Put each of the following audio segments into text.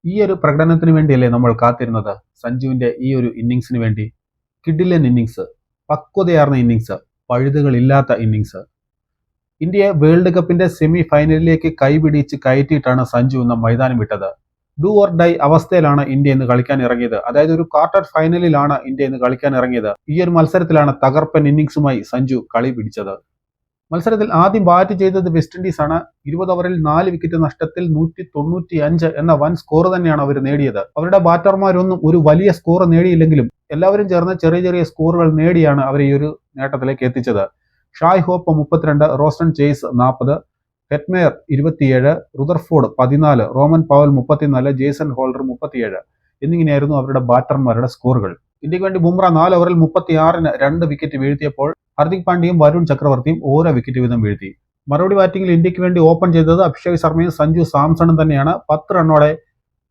ഈ ഒരു പ്രകടനത്തിന് വേണ്ടിയല്ലേ നമ്മൾ കാത്തിരുന്നത്? സഞ്ജുവിന്റെ ഈ ഒരു ഇന്നിങ്സിന് വേണ്ടി. കിഡിലൻ ഇന്നിങ്സ്, പക്വതയാർന്ന ഇന്നിങ്സ്, പഴുതുകളില്ലാത്ത ഇന്നിങ്സ്. ഇന്ത്യയെ വേൾഡ് കപ്പിന്റെ സെമി ഫൈനലിലേക്ക് കൈപിടിച്ച് കയറ്റിയിട്ടാണ് സഞ്ജു ഇന്ന് മൈതാനം വിട്ടത്. ഡു ഓർ ഡൈ അവസ്ഥയിലാണ് ഇന്ത്യ ഇന്ന് കളിക്കാൻ ഇറങ്ങിയത്. അതായത് ഒരു ക്വാർട്ടർ ഫൈനലിലാണ് ഇന്ത്യ ഇന്ന് കളിക്കാൻ ഇറങ്ങിയത്. ഈ ഒരു മത്സരത്തിലാണ് തകർപ്പൻ ഇന്നിങ്സുമായി സഞ്ജു കളി പിടിച്ചത്. മത്സരത്തിൽ ആദ്യം ബാറ്റ് ചെയ്തത് വെസ്റ്റ് ഇൻഡീസ് ആണ്. 20 ഓവറിൽ 4 വിക്കറ്റ് നഷ്ടത്തിൽ 195 എന്ന വൻ സ്കോർ തന്നെയാണ് അവർ നേടിയത്. അവരുടെ ബാറ്റർമാരൊന്നും ഒരു വലിയ സ്കോർ നേടിയില്ലെങ്കിലും എല്ലാവരും ചേർന്ന് ചെറിയ ചെറിയ സ്കോറുകൾ നേടിയാണ് അവരെ ഈ ഒരു നേട്ടത്തിലേക്ക് എത്തിച്ചത്. Shai Hope 32, Roston Chase 40, Hetmyer 27, Rutherford 14, Rovman Powell 34, Jason Holder 37 എന്നിങ്ങനെയായിരുന്നു അവരുടെ ബാറ്റർമാരുടെ സ്കോറുകൾ. ഇന്ത്യക്ക് വേണ്ടി ബുംറ 4 ഓവറിൽ 36-ന് 2 വിക്കറ്റ് വീഴ്ത്തിയപ്പോൾ ഹർദിക് പാണ്ഡ്യയും വരുൺ ചക്രവർത്തിയും ഓരോ വിക്കറ്റ് വീതം വീഴ്ത്തി. മറുപടി ബാറ്റിംഗിൽ ഇന്ത്യക്ക് വേണ്ടി ഓപ്പൺ ചെയ്തത് അഭിഷേക് ശർമ്മയും സഞ്ജു സാംസണും തന്നെയാണ്. 10 റണ്ണോടെ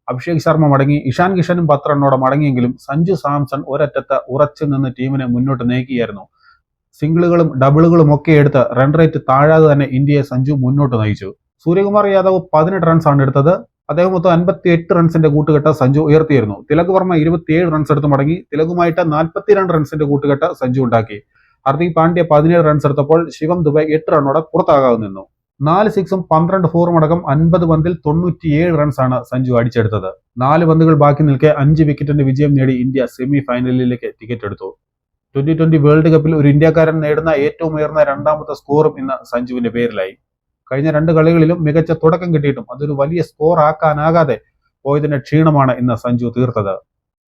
അഭിഷേക് ശർമ്മ മടങ്ങി. ഇഷാൻ കിഷനും 10 റണ്ണോടെ മടങ്ങിയെങ്കിലും സഞ്ജു സാംസൺ ഒരറ്റത്ത് ഉറച്ചു നിന്ന് ടീമിനെ മുന്നോട്ട് നയിക്കുകയായിരുന്നു. സിംഗിളുകളും ഡബിളുകളും ഒക്കെ എടുത്ത് റൺ റേറ്റ് താഴാതെ തന്നെ ഇന്ത്യയെ സഞ്ജു മുന്നോട്ട് നയിച്ചു. സൂര്യകുമാർ യാദവ് 18 റൺസാണ് എടുത്തത്. അദ്ദേഹം മൊത്തം 58 റൺസിന്റെ കൂട്ടുകെട്ട് സഞ്ജു ഉയർത്തിയിരുന്നു. തിലക് വർമ്മ 27 റൺസ് എടുത്ത് മടങ്ങി. തിലകുമായിട്ട് 42 റൺസിന്റെ കൂട്ടുകെട്ട് സഞ്ജു ഉണ്ടാക്കി. ഹർദിക് പാണ്ഡ്യ 17 റൺസ് എടുത്തപ്പോൾ ശിവം ദുബെ 8 റണ്ണോടെ പുറത്താകാതെ നിന്നു. 4 സിക്സും 12 ഫോറും അടക്കം 50 പന്തിൽ 97 റൺസാണ് സഞ്ജു അടിച്ചെടുത്തത്. 4 പന്തുകൾ ബാക്കി നിൽക്കെ 5 വിക്കറ്റിന്റെ വിജയം നേടി ഇന്ത്യ സെമി ഫൈനലിലേക്ക് ടിക്കറ്റ് എടുത്തു. 2020 വേൾഡ് കപ്പിൽ ഒരു ഇന്ത്യക്കാരൻ നേടുന്ന ഏറ്റവും ഉയർന്ന രണ്ടാമത്തെ സ്കോറും ഇന്ന് സഞ്ജുവിന്റെ പേരിലായി. കഴിഞ്ഞ 2 കളികളിലും മികച്ച തുടക്കം കിട്ടിയിട്ടും അതൊരു വലിയ സ്കോർ ആക്കാനാകാതെ പോയതിന്റെ ക്ഷീണമാണ് ഇന്ന് സഞ്ജു തീർത്തത്.